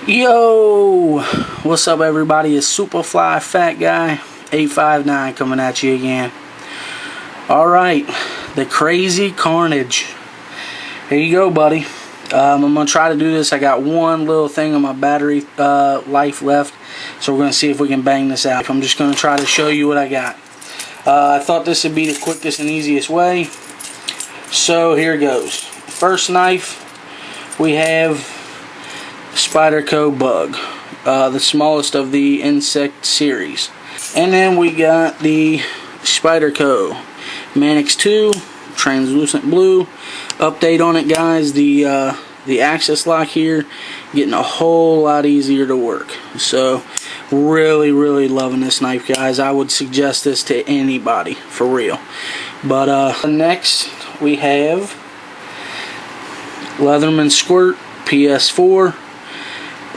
Yo, what's up everybody? It's Superfly Fat Guy 859 coming at you again. Alright, the Crazy Carnage. Here you go, buddy. I'm going to try to do this. I got one little thing on my battery life left, so we're going to see if we can bang this out. I'm just going to try to show you what I got. I thought this would be the quickest and easiest way, so here goes. First knife, we have Spyderco Bug, the smallest of the insect series. And then we got the Spyderco Manix 2 translucent blue. Update on it, guys, the access lock here getting a whole lot easier to work. So really loving this knife, guys. I would suggest this to anybody, for real. But next we have Leatherman Squirt PS4.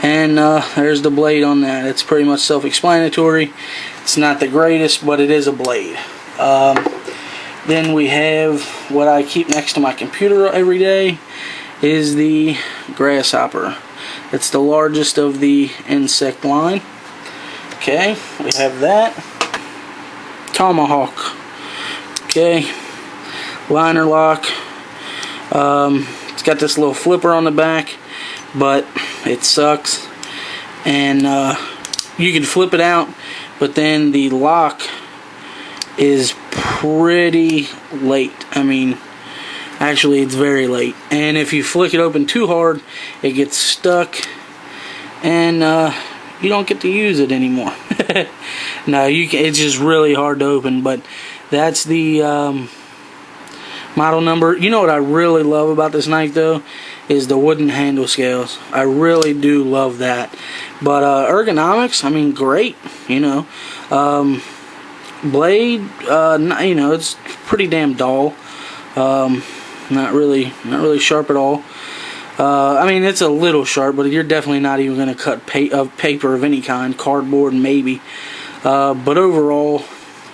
And there's the blade on that. It's pretty much self-explanatory. It's not the greatest, but it is a blade. Then we have what I keep next to my computer every day is the Grasshopper. It's the largest of the insect line. Okay, we have that. Tomahawk. Okay, liner lock. It's got this little flipper on the back, but it sucks, and you can flip it out, but then the lock is pretty late. I mean, actually it's very late, and if you flick it open too hard, it gets stuck, and you don't get to use it anymore. No, it's just really hard to open. But that's the model number. You know what I really love about this knife though is the wooden handle scales. I really do love that. But ergonomics, I mean, great. You know, blade, you know, it's pretty damn dull. Not really sharp at all. I mean, it's a little sharp, but you're definitely not even going to cut paper of any kind. Cardboard maybe. But overall,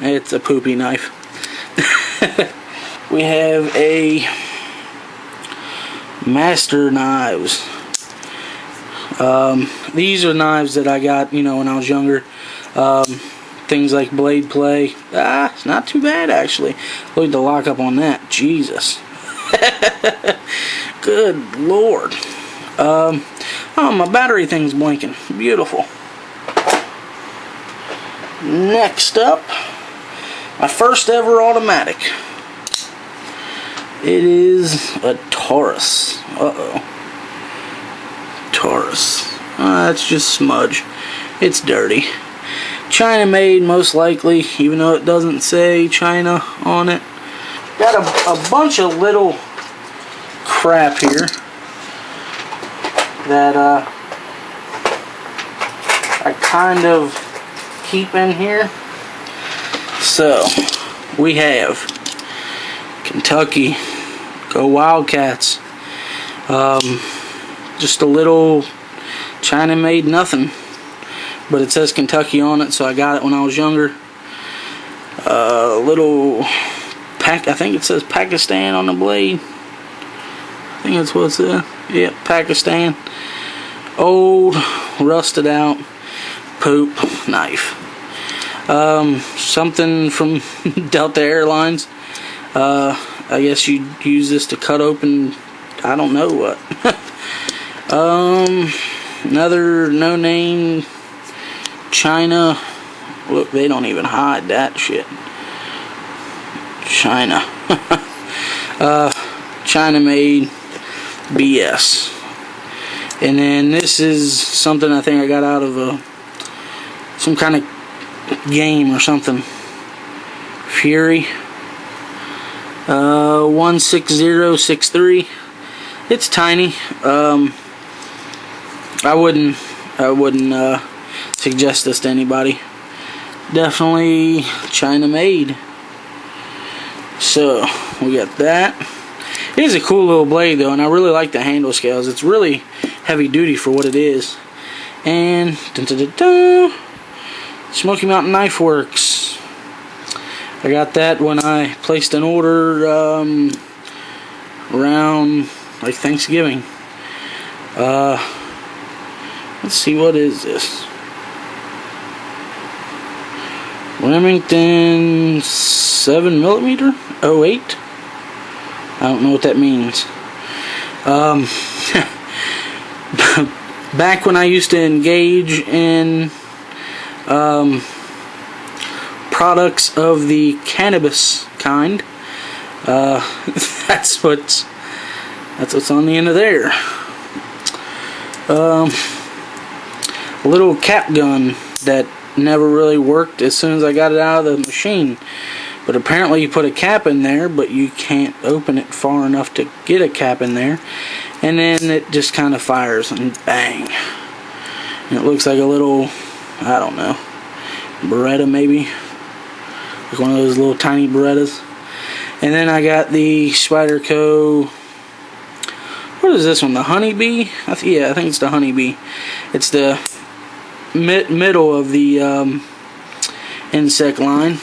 it's a poopy knife. We have a Master Knives. These are knives that I got, you know, when I was younger. Things like Blade Play. It's not too bad actually. Look at the lockup on that. Jesus. Good Lord. Oh, my battery thing's blinking. Beautiful. Next up, my first ever automatic. It is a Taurus. Taurus. That's just smudge. It's dirty. China made, most likely, even though it doesn't say China on it. Got a bunch of little crap here that I kind of keep in here. So we have Kentucky, go Wildcats. Just a little China made nothing, but it says Kentucky on it, so I got it when I was younger. Little I think it says Pakistan on the blade. I think that's what it says. Yep, Pakistan. Old, rusted out, poop knife. Something from Delta Airlines. I guess you'd use this to cut open, I don't know what. Another no-name China. Look, they don't even hide that shit. China. China made BS. And then this is something I think I got out of some kind of game or something. Fury. 16063. It's tiny. I wouldn't suggest this to anybody. Definitely China made. So we got that. It is a cool little blade though, and I really like the handle scales. It's really heavy duty for what it is. And Smoky Mountain Knife Works. I got that when I placed an order around like Thanksgiving. Let's see, what is this? Remington 7mm 08. I don't know what that means. Back when I used to engage in products of the cannabis kind, that's what's on the end of there. A little cap gun that never really worked as soon as I got it out of the machine. But apparently you put a cap in there, but you can't open it far enough to get a cap in there. And then it just kind of fires and bang. And it looks like a little, I don't know, Beretta maybe. Like one of those little tiny Berettas. And then I got the Spyderco, what is this one, the Honeybee? Yeah, I think it's the Honeybee. It's the middle of the insect line.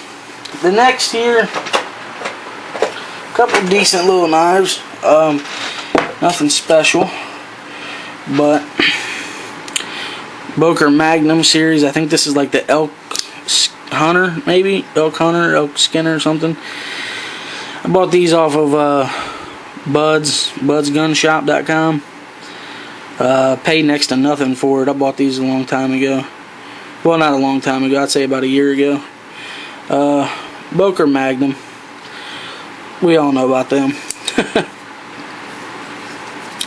The next here, a couple decent little knives, nothing special, but Boker Magnum series. I think this is like the Elk Hunter, maybe Elk Hunter, Elk Skinner or something. I bought these off of budsgunshop.com. Paid next to nothing for it. I bought these a long time ago. Well, not a long time ago, I'd say about a year ago. Boker Magnum. We all know about them.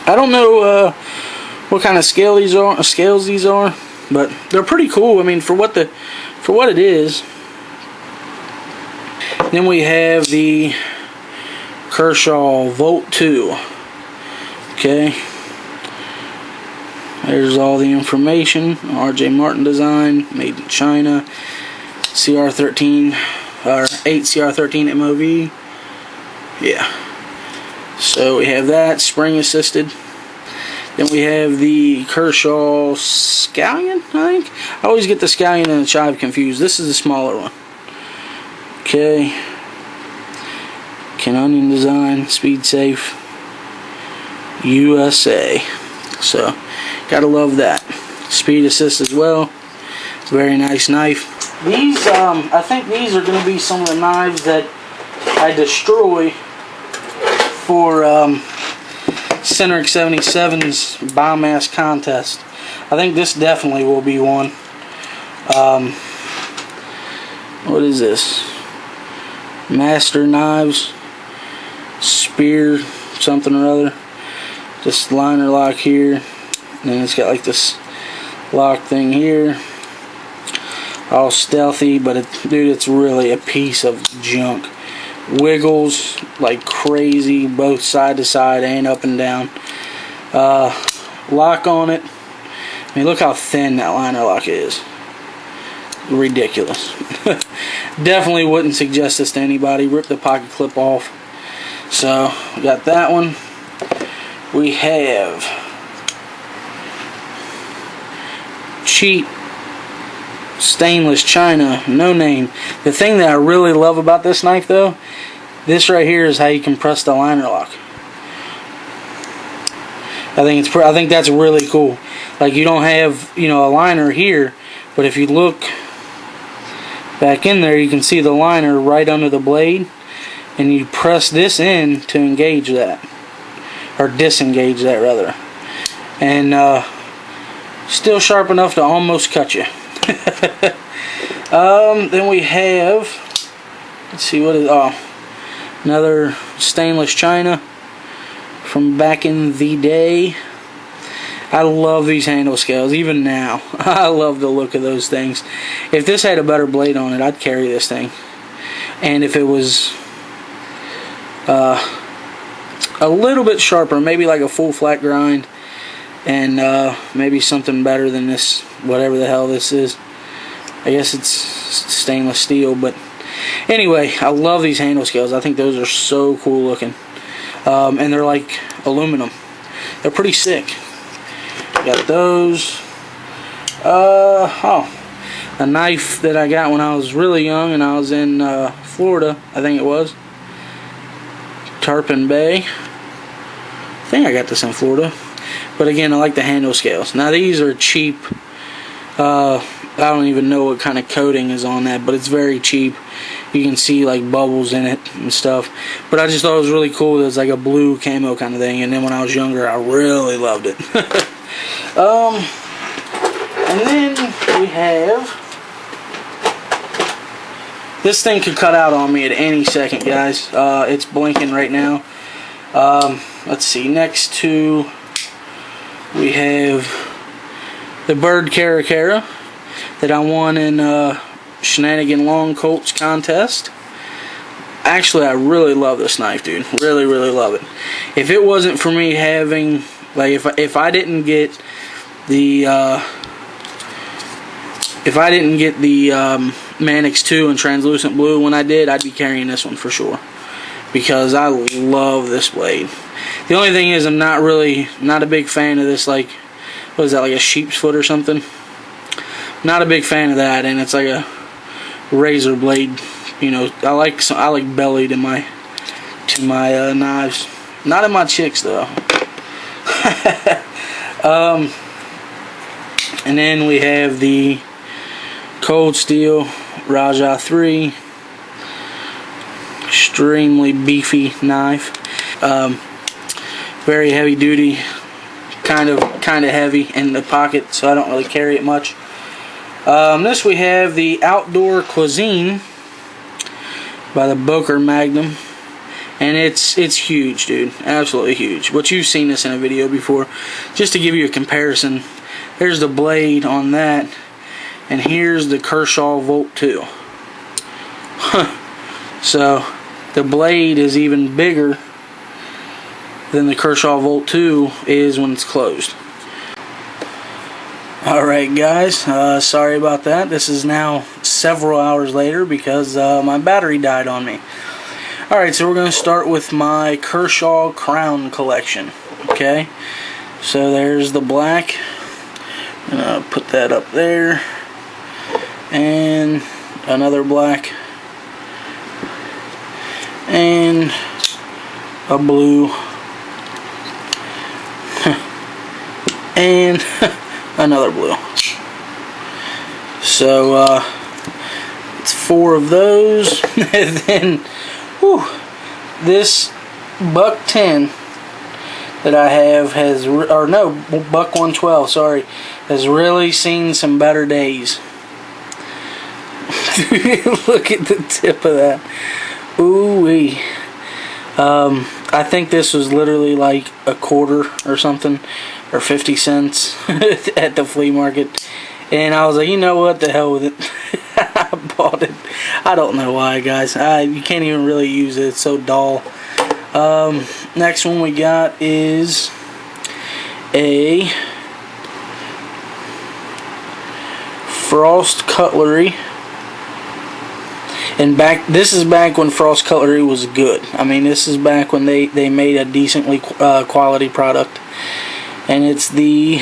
I don't know what kind of scales these are, but they're pretty cool. I mean, for what it is. Then we have the Kershaw Volt 2. Okay. There's all the information. RJ Martin design, made in China. CR13 or 8 CR13 MOV. Yeah. So we have that, spring assisted. Then we have the Kershaw Scallion, I think. I always get the Scallion and the Chive confused. This is the smaller one. Okay. Canonian design, speed safe, USA. So, gotta love that. Speed assist as well. It's a very nice knife. These, I think these are going to be some of the knives that I destroy for Centric 77's biomass contest. I think this definitely will be one. What is this? Master Knives Spear something or other. Just liner lock here. And then it's got like this lock thing here. All stealthy, but dude, it's really a piece of junk. Wiggles like crazy, both side to side and up and down. Lock on it. I mean, look how thin that liner lock is. Ridiculous. Definitely wouldn't suggest this to anybody. Rip the pocket clip off. So, we got that one. We have cheap stainless china, no name. The thing that I really love about this knife though, this right here is how you compress the liner lock. I think that's really cool. Like, you don't have, you know, a liner here, but if you look back in there, you can see the liner right under the blade, and you press this in to engage that, or disengage that rather, and still sharp enough to almost cut you. Then we have, let's see, what is, another stainless china from back in the day. I love these handle scales, even now. I love the look of those things. If this had a better blade on it, I'd carry this thing. And if it was a little bit sharper, maybe like a full flat grind, and maybe something better than this, whatever the hell this is. I guess it's stainless steel, but anyway, I love these handle scales. I think those are so cool looking. And they're like aluminum. They're pretty sick. Got those. A knife that I got when I was really young and I was in Florida, I think it was. Tarpon Bay. I think I got this in Florida. But again, I like the handle scales. Now these are cheap. I don't even know what kind of coating is on that, but it's very cheap. You can see like bubbles in it and stuff. But I just thought it was really cool. It was like a blue camo kind of thing. And then when I was younger, I really loved it. And then we have... This thing could cut out on me at any second, guys. It's blinking right now. Let's see. Next to... we have the Bird Caracara that I won in Shenanigan Long Colts contest. Actually, I really love this knife, dude. Really, really love it. If it wasn't for me having, like, if I didn't get the Manix 2 in translucent blue when I did, I'd be carrying this one for sure, because I love this blade. The only thing is, I'm not a big fan of this, like, what is that, like a sheep's foot or something? Not a big fan of that, and it's like a razor blade. You know, I like belly to my knives. Not in my chicks though. And then we have the Cold Steel Raja 3, extremely beefy knife. Very heavy duty, kind of heavy in the pocket, so I don't really carry it much. This we have the Outdoor Cuisine by the Boker Magnum, and it's huge, dude, absolutely huge. But you've seen this in a video before. Just to give you a comparison, there's the blade on that, and here's the Kershaw Volt 2. So the blade is even bigger than the Kershaw Volt 2 is when it's closed. Alright guys, sorry about that. This is now several hours later because my battery died on me. Alright, so we're going to start with my Kershaw Crown collection. Okay, so there's the black. I'm going to put that up there. And another black. And a blue. And another blue. So it's 4 of those. And then this Buck 10 that I have has, or no, Buck 112, sorry, has really seen some better days. Look at the tip of that. Ooh-wee. I think this was literally like a quarter or something, or 50 cents at the flea market, and I was like, you know what, the hell with it. I bought it. I don't know why, guys. You can't even really use it. It's so dull. Next one we got is a Frost Cutlery. And this is back when Frost Cutlery was good. I mean, this is back when they made a decently quality product. And it's the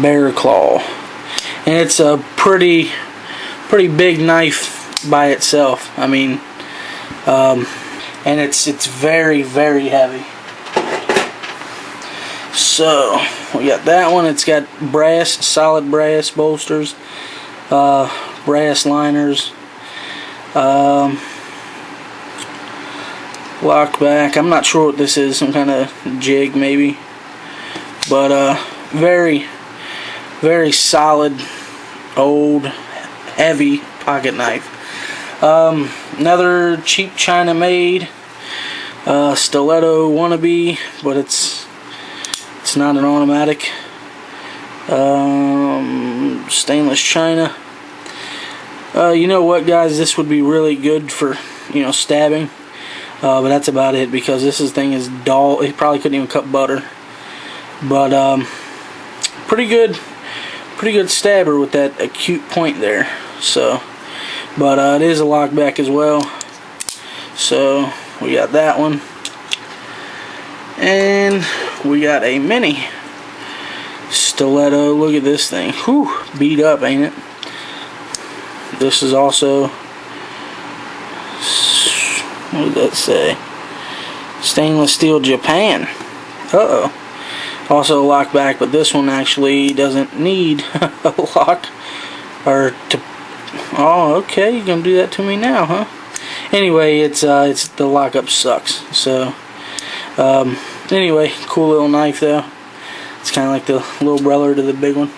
Bear Claw. And it's a pretty big knife by itself. I mean, and it's very, very heavy. So we got that one. It's got solid brass bolsters, brass liners, locked back. I'm not sure what this is, some kind of jig maybe, but very, very solid, old, heavy pocket knife. Another cheap China made stiletto wannabe, but it's not an automatic. Stainless china. You know what, guys, this would be really good for, you know, stabbing, but that's about it, because this thing is dull. It probably couldn't even cut butter, but pretty good stabber with that acute point there. So, but it is a lockback as well. So we got that one, and we got a mini stiletto. Look at this thing. Whew, beat up, ain't it? This is also, what did that say? Stainless steel Japan. Uh-oh. Also a lock back, but this one actually doesn't need a lock. Or to... Oh, okay, you're gonna do that to me now, huh? Anyway, it's the lockup sucks. So, anyway, cool little knife though. It's kind of like the little brother to the big one.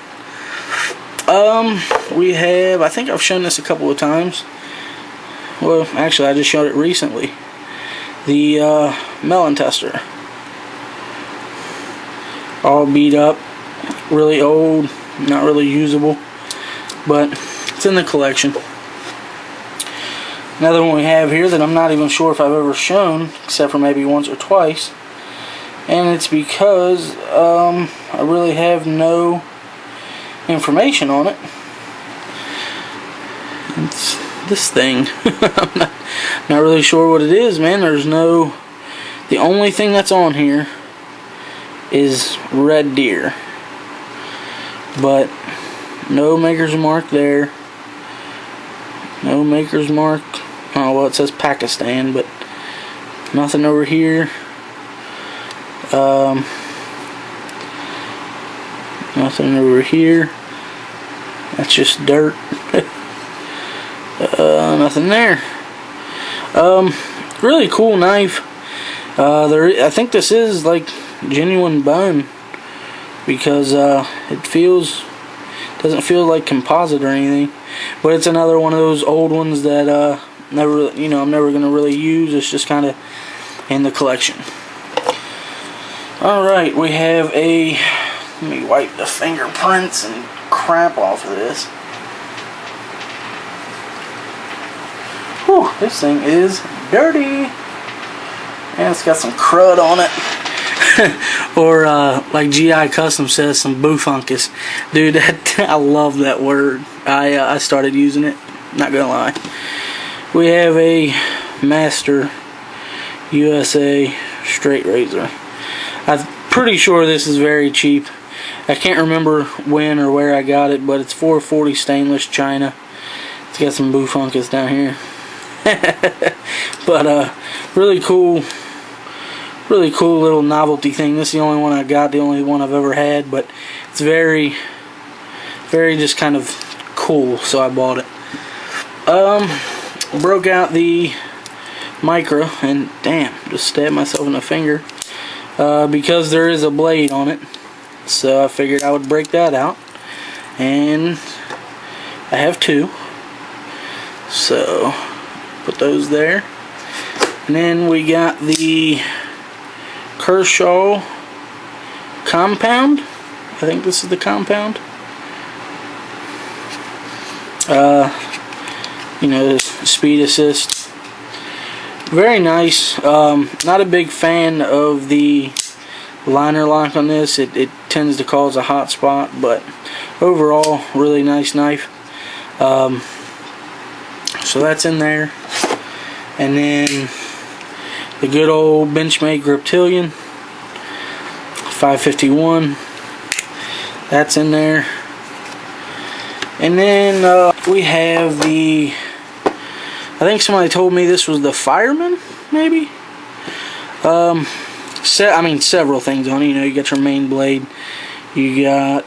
We have, I think I've shown this a couple of times. Well, actually, I just showed it recently. The melon tester. All beat up, really old, not really usable, but it's in the collection. Another one we have here that I'm not even sure if I've ever shown, except for maybe once or twice, and it's because I really have no information on it. It's this thing. I'm not really sure what it is, man. There's no... The only thing that's on here is Red Deer, but no maker's mark there. No maker's mark. Oh, well, it says Pakistan, but nothing over here. Nothing over here. That's just dirt. Nothing there. Really cool knife. I think this is like genuine bone, because it doesn't feel like composite or anything. But it's another one of those old ones that I'm never gonna really use. It's just kind of in the collection. All right, we have a... Let me wipe the fingerprints and crap off of this. Whew, this thing is dirty. And it's got some crud on it. Or like GI Custom says, some boofunkus. Dude, I love that word. I started using it, not gonna lie. We have a Master USA straight razor. I'm pretty sure this is very cheap. I can't remember when or where I got it, but it's 440 stainless China. It's got some boofunkus down here. But really cool little novelty thing. This is the only one I got, the only one I've ever had, but it's very just kind of cool, so I bought it. Broke out the Micra, and damn, just stabbed myself in the finger, because there is a blade on it, so I figured I would break that out, and I have two, so put those there. And then we got the Kershaw Compound. I think this is the Compound. You know, speed assist. Very nice. Not a big fan of the liner lock on this. It tends to cause a hot spot, but overall, really nice knife. So that's in there. And then the good old Benchmade Griptilian 551. That's in there. And then we have the... I think somebody told me this was the Fireman, maybe? Several things on it. You know, you got your main blade. You got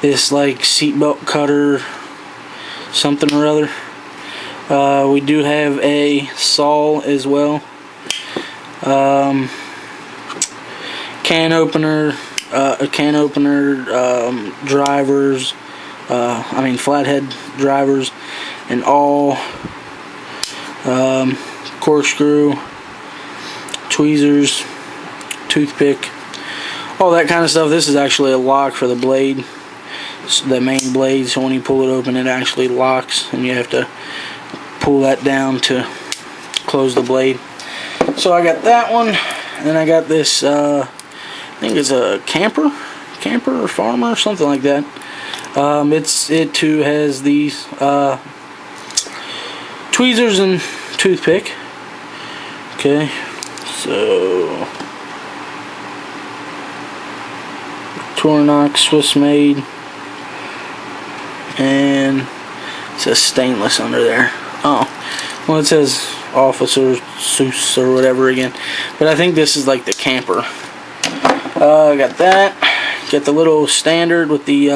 this like seatbelt cutter, something or other. We do have a saw as well. Can opener, drivers, flathead drivers, and all, corkscrew, tweezers, toothpick, all that kind of stuff. This is actually a lock for the blade, the main blade, so when you pull it open it actually locks, and you have to pull that down to close the blade. So I got that one, and I got this, I think it's a camper or farmer or something like that. It too has these tweezers and toothpick. Okay, so Tornox, Swiss made, and it says stainless under there. Oh, well, it says Officer Seuss or whatever again, but I think this is like the camper. Got that. Got the little standard with the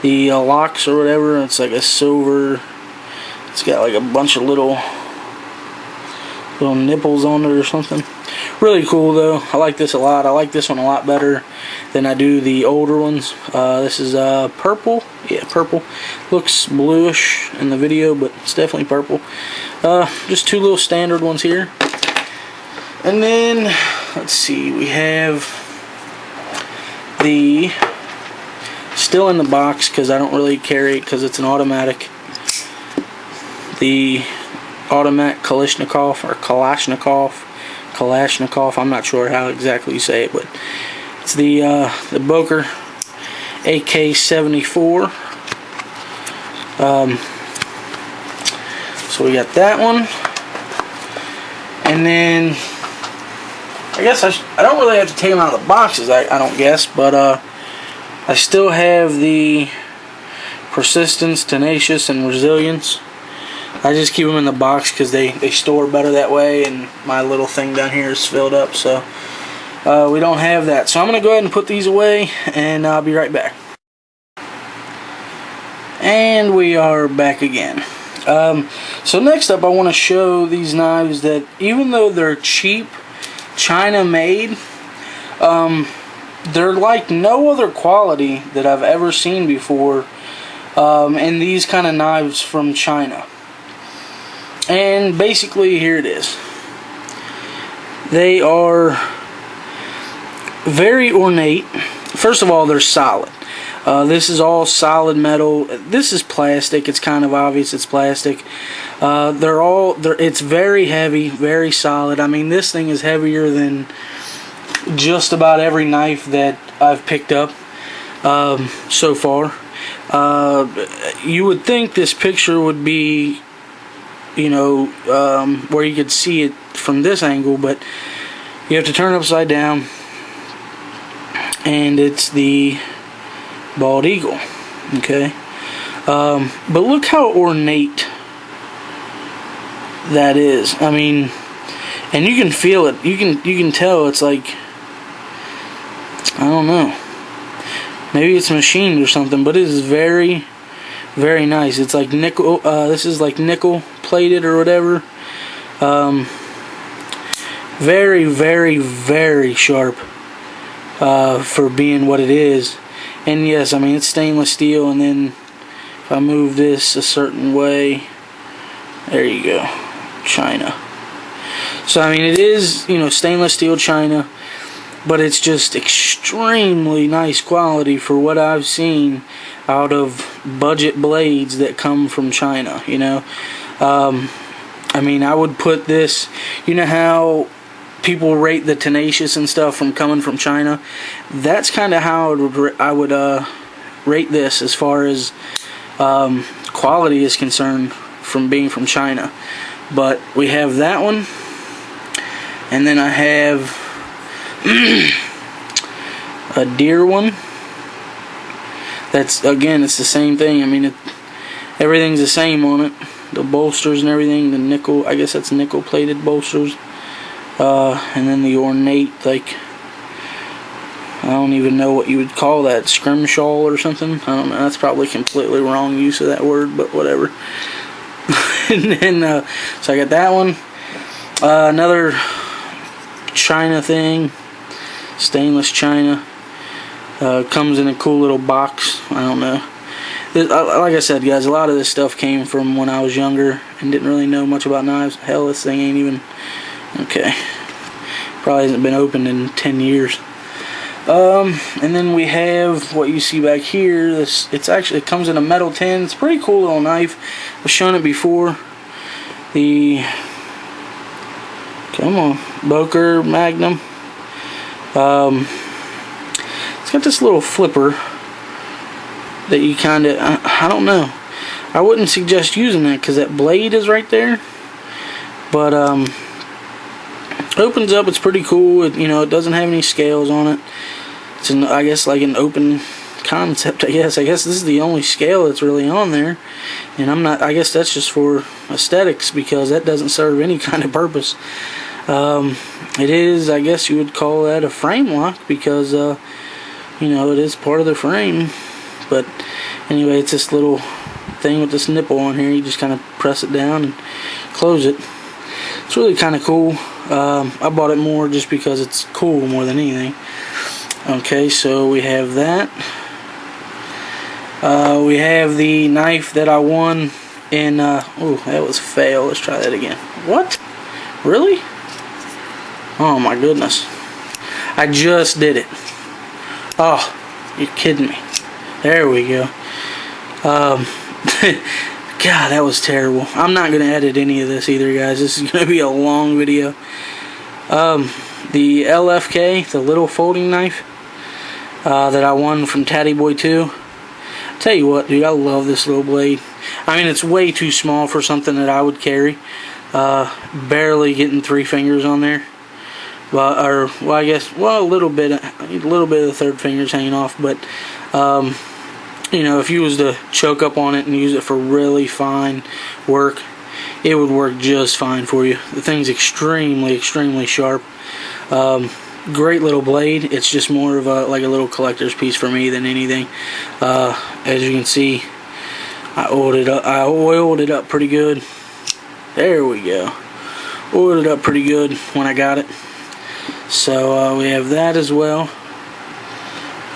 locks or whatever. It's like a silver. It's got like a bunch of little nipples on it or something. Really cool though. I like this a lot. I like this one a lot better than I do the older ones. This is purple. Yeah, purple. Looks bluish in the video, but it's definitely purple. Just two little standard ones here. And then, let's see, we have the, still in the box because I don't really carry it because it's an automatic, the automatic Kalashnikov, or Kalashnikov, I'm not sure how exactly you say it, but it's the Boker AK-74. So we got that one, and then I guess I don't really have to take them out of the boxes, I don't guess, but I still have the Persistence, Tenacious, and Resilience. I just keep them in the box because they store better that way, and my little thing down here is filled up, so we don't have that. So I'm going to go ahead and put these away, and I'll be right back. And we are back again. So next up I want to show these knives that even though they're cheap, China made, they're like no other quality that I've ever seen before in these kind of knives from China. And basically here it is. They are very ornate. First of all, they're solid. This is all solid metal. This is plastic. It's kind of obvious it's plastic. It's very heavy, very solid. I mean, this thing is heavier than just about every knife that I've picked up so far. You would think this picture would be, you know, where you could see it from this angle, but you have to turn it upside down, and it's the Bald Eagle. Okay, but look how ornate that is. I mean, and you can feel it. You can tell it's like, I don't know, maybe it's machined or something, but it is very, very nice. It's like nickel. This is like nickel plated or whatever. Very, very, very sharp for being what it is. And yes, I mean, it's stainless steel, and then if I move this a certain way, there you go, China. So I mean, it is, you know, stainless steel China, but it's just extremely nice quality for what I've seen out of budget blades that come from China, you know. I mean, I would put this, you know how people rate the Tenacious and stuff from coming from China? That's kind of how I would rate this as far as quality is concerned from being from China. But we have that one, and then I have a deer one. That's, again, it's the same thing. I mean, everything's the same on it. The bolsters and everything, the nickel, I guess that's nickel plated bolsters. And then the ornate, like, I don't even know what you would call that, scrimshaw or something. I don't know, that's probably completely wrong use of that word, but whatever. And then, so I got that one. Another China thing, stainless China. Comes in a cool little box. I don't know. Like I said, guys, a lot of this stuff came from when I was younger and didn't really know much about knives. Hell, this thing ain't even... Okay. Probably hasn't been opened in 10 years. And then we have what you see back here. It comes in a metal tin. It's a pretty cool little knife. I've shown it before. The... Come on. Boker Magnum. It's got this little flipper that you kind of, I don't know. I wouldn't suggest using that because that blade is right there. But it opens up. It's pretty cool. You know, it doesn't have any scales on it. It's I guess like an open concept. I guess this is the only scale that's really on there. And I guess that's just for aesthetics because that doesn't serve any kind of purpose. It is, I guess you would call that a frame lock, because you know, it is part of the frame. But anyway, it's this little thing with this nipple on here. You just kind of press it down and close it. It's really kind of cool. I bought it more just because it's cool more than anything. Okay, so we have that. We have the knife that I won in, oh, that was a fail. Let's try that again. What? Really? Oh my goodness. I just did it. Oh, you're kidding me. There we go. God, that was terrible. I'm not going to edit any of this either, guys. This is going to be a long video. The LFK, the little folding knife that I won from Tatty Boy 2. Tell you what, dude, I love this little blade. I mean, it's way too small for something that I would carry. Barely getting 3 fingers on there. Well, I guess, well, a little bit of the third finger's hanging off, but you know, if you was to choke up on it and use it for really fine work, it would work just fine for you. The thing's extremely sharp. Great little blade. It's just more of a like a little collector's piece for me than anything. As you can see, I oiled it up pretty good. There we go. Oiled it up pretty good when I got it. So we have that as well.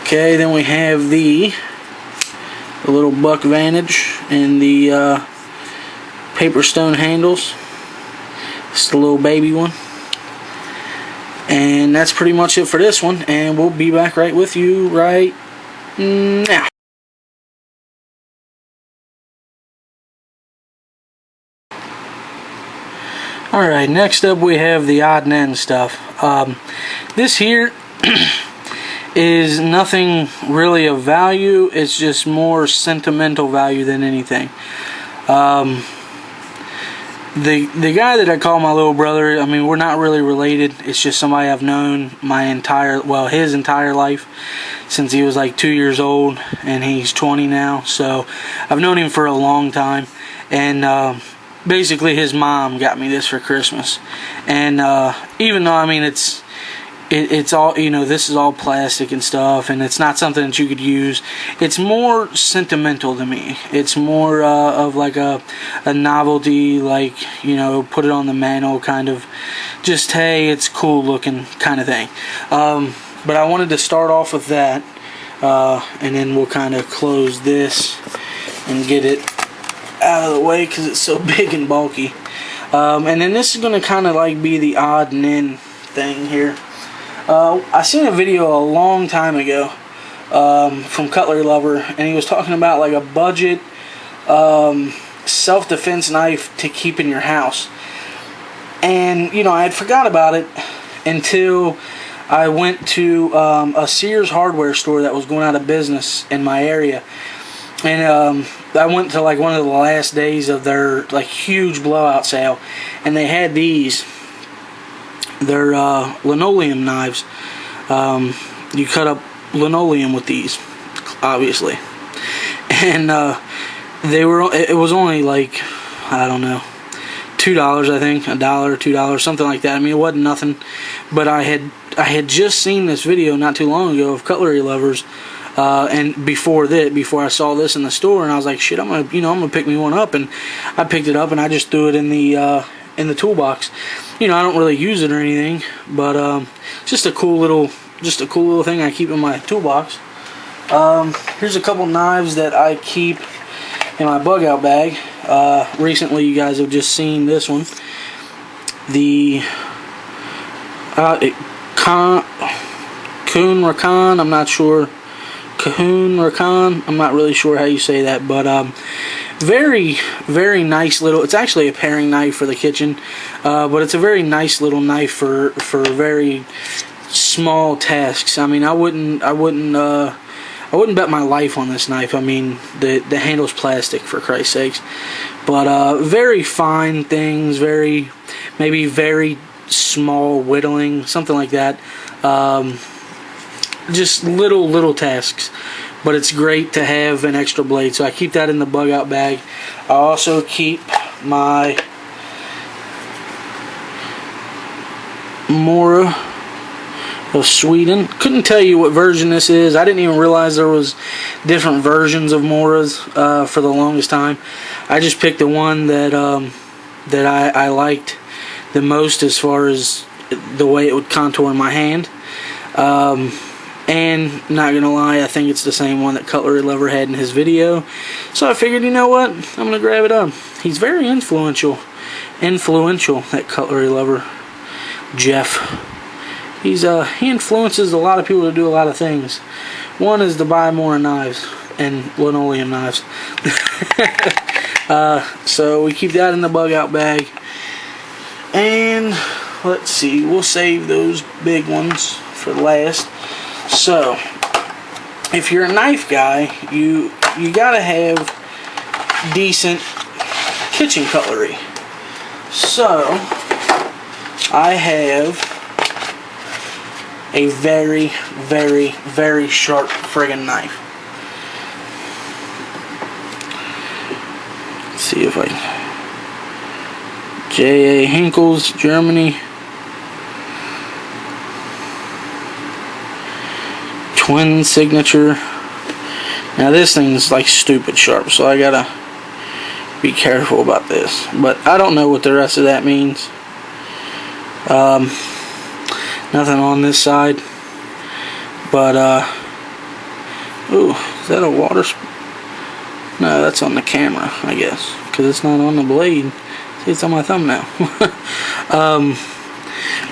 Okay, then we have the little Buck Vantage and the paper stone handles. It's the little baby one. And that's pretty much it for this one, and we'll be back right with you right now. Alright, next up we have the odd and end stuff. This here is nothing really of value. It's just more sentimental value than anything. The guy that I call my little brother, I mean, we're not really related. It's just somebody I've known his entire life, since he was like 2 years old, and he's 20 now. So I've known him for a long time, and basically his mom got me this for Christmas. And even though, I mean, it's all, you know, this is all plastic and stuff, and it's not something that you could use. It's more sentimental to me. It's more of like a novelty, like, you know, put it on the mantle kind of, just, hey, it's cool looking kind of thing. But I wanted to start off with that, and then we'll kind of close this and get it out of the way because it's so big and bulky. And then this is going to kind of like be the odd and end thing here. I seen a video a long time ago from Cutlery Lover, and he was talking about like a budget self-defense knife to keep in your house. And, you know, I had forgot about it until I went to a Sears hardware store that was going out of business in my area. And I went to like one of the last days of their like huge blowout sale, and they had these. They're linoleum knives. You cut up linoleum with these, obviously. And it was only like, I don't know, $2, I think, $1, $2, something like that. I mean, it wasn't nothing. But I had just seen this video not too long ago of Cutlery Lovers, and before I saw this in the store, and I was like, shit, I'm gonna pick me one up. And I picked it up and I just threw it in the toolbox. You know, I don't really use it or anything, but just a cool little thing I keep in my toolbox. Here's a couple knives that I keep in my bug out bag. Recently, you guys have just seen this one, the Cahoon Racon. I'm not sure. Cahoon Racon. I'm not really sure how you say that, but very, very nice little. It's actually a paring knife for the kitchen, but it's a very nice little knife for very small tasks. I mean, I wouldn't bet my life on this knife. I mean, the handle's plastic, for Christ's sakes. But very fine things, maybe very small whittling, something like that. Just little tasks. But it's great to have an extra blade, so I keep that in the bug out bag. I also keep my Mora of Sweden. Couldn't tell you what version this is. I didn't even realize there was different versions of Moras for the longest time. I just picked the one that I liked the most as far as the way it would contour in my hand. And not gonna lie, I think it's the same one that Cutlery Lover had in his video. So I figured, you know what, I'm gonna grab it up. He's very influential, that Cutlery Lover, Jeff. He influences a lot of people to do a lot of things. One is to buy more knives and linoleum knives. So we keep that in the bug out bag. And let's see, we'll save those big ones for last. So if you're a knife guy, you gotta have decent kitchen cutlery. So I have a very, very, very sharp friggin' knife. Let's see if I... J.A. Henckels, Germany. Twin signature. Now this thing's like stupid sharp, so I gotta be careful about this. But I don't know what the rest of that means. Nothing on this side. But ooh, is that a water? No, that's on the camera, I guess, because it's not on the blade. See, it's on my thumbnail.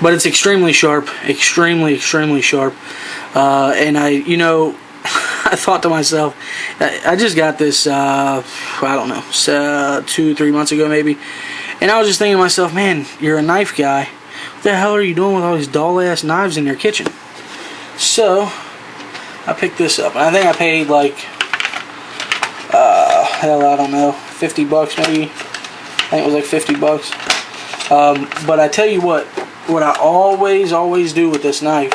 But it's extremely sharp, extremely sharp. And I thought to myself, I just got this, I don't know, 2-3 months ago maybe, and I was just thinking to myself, man, you're a knife guy. What the hell are you doing with all these dull-ass knives in your kitchen? So I picked this up, and I think I paid like, hell, I don't know, 50 bucks maybe. I think it was like 50 bucks. But I tell you what I always do with this knife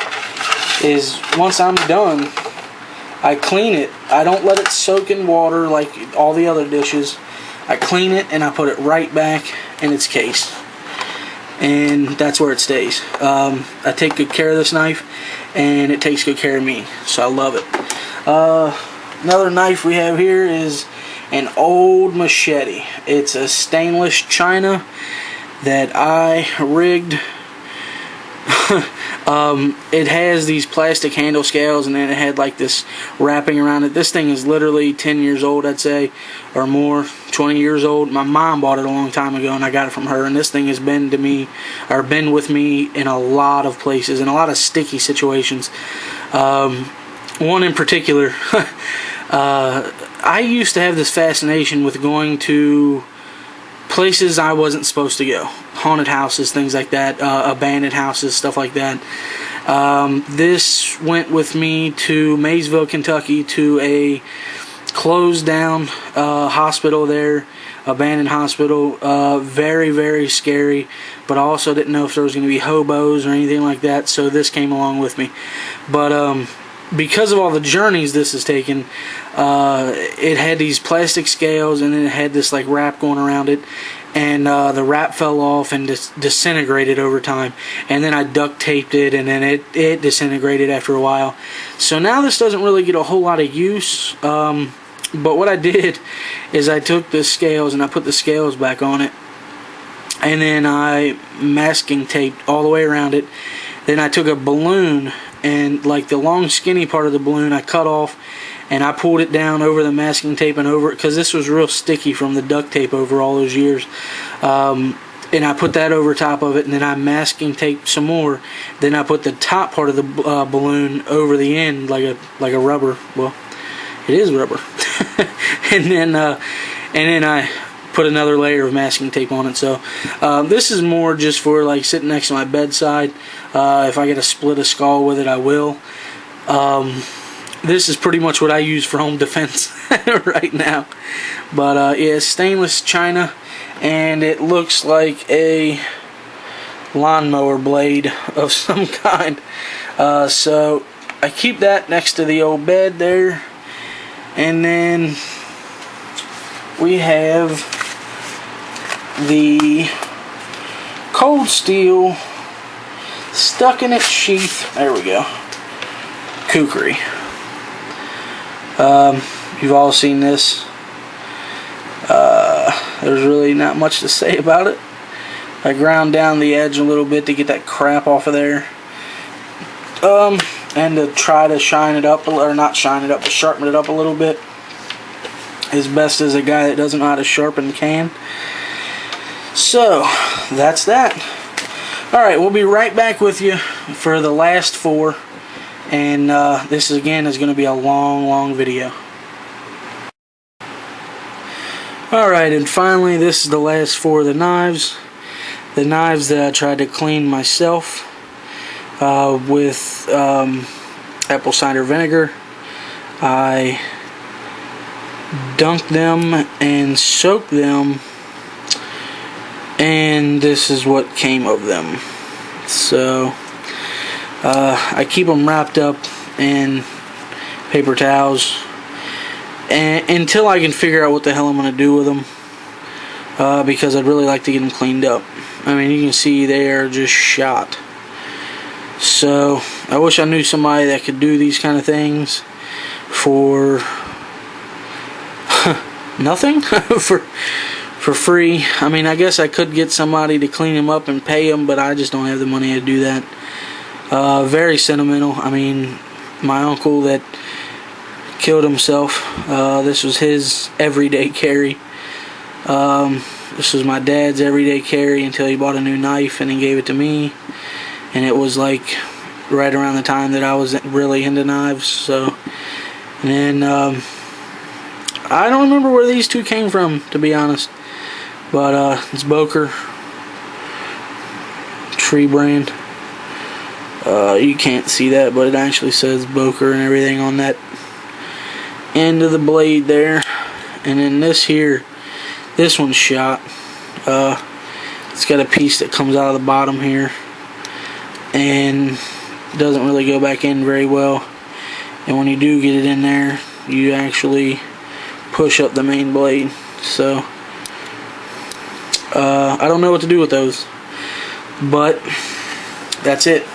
is once I'm done, I clean it. I don't let it soak in water like all the other dishes. I clean it and I put it right back in its case. And that's where it stays. I take good care of this knife, and it takes good care of me, so I love it. Another knife we have here is an old machete. It's a stainless china that I rigged. It has these plastic handle scales, and then it had like this wrapping around it. This thing is literally 10 years old, I'd say, or more, 20 years old. My mom bought it a long time ago, and I got it from her, and this thing has been with me in a lot of places, in a lot of sticky situations. One in particular, I used to have this fascination with going to places I wasn't supposed to go. Haunted houses, things like that, abandoned houses, stuff like that. This went with me to Maysville, Kentucky, to a closed down hospital there, abandoned hospital. Very scary, but I also didn't know if there was going to be hobos or anything like that, so this came along with me. But because of all the journeys this has taken, it had these plastic scales, and then it had this like wrap going around it, and the wrap fell off and disintegrated over time, and then I duct taped it, and then it disintegrated after a while. So now this doesn't really get a whole lot of use, but what I did is I took the scales and I put the scales back on it, and then I masking taped all the way around it. Then I took a balloon, and like the long skinny part of the balloon I cut off, and I pulled it down over the masking tape and over it, because this was real sticky from the duct tape over all those years. And I put that over top of it, and then I masking taped some more. Then I put the top part of the balloon over the end like a rubber. Well, it is rubber. and then I put another layer of masking tape on it. So this is more just for like sitting next to my bedside. If I get to split a skull with it, I will. This is pretty much what I use for home defense right now. But yeah, it's stainless china, and it looks like a lawnmower blade of some kind. So I keep that next to the old bed there. And then we have the Cold Steel stuck in its sheath. There we go. Kukri. You've all seen this. There's really not much to say about it. I ground down the edge a little bit to get that crap off of there. And to try to shine it up, or not shine it up, but sharpen it up a little bit. As best as a guy that doesn't know how to sharpen can. So, that's that. Alright, we'll be right back with you for the last 4. And this again is going to be a long video. Alright, and finally this is the last 4 of the knives. The knives that I tried to clean myself with apple cider vinegar. I dunked them and soaked them, and this is what came of them. So I keep them wrapped up in paper towels until I can figure out what the hell I'm going to do with them, because I'd really like to get them cleaned up. I mean, you can see they are just shot. So I wish I knew somebody that could do these kind of things for nothing. for free. I mean, I guess I could get somebody to clean them up and pay them, but I just don't have the money to do that. Very sentimental. I mean, my uncle that killed himself, this was his everyday carry. This was my dad's everyday carry until he bought a new knife and he gave it to me. And it was like right around the time that I was really into knives. So, and then I don't remember where these two came from, to be honest. But it's Boker tree brand. You can't see that, but it actually says Boker and everything on that end of the blade there. And then this here, this one's shot. It's got a piece that comes out of the bottom here and doesn't really go back in very well. And when you do get it in there, you actually push up the main blade. So I don't know what to do with those, but that's it.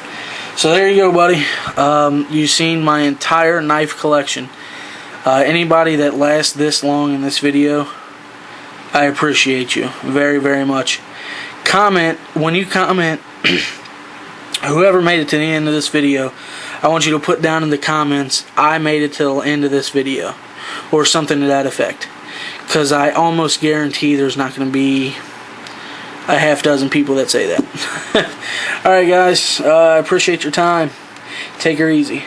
So there you go, buddy. You've seen my entire knife collection. Anybody that lasts this long in this video, I appreciate you very, very much. Comment, when you comment, whoever made it to the end of this video, I want you to put down in the comments, I made it till the end of this video, or something to that effect, because I almost guarantee there's not going to be a half dozen people that say that. Alright guys, I appreciate your time. Take her easy.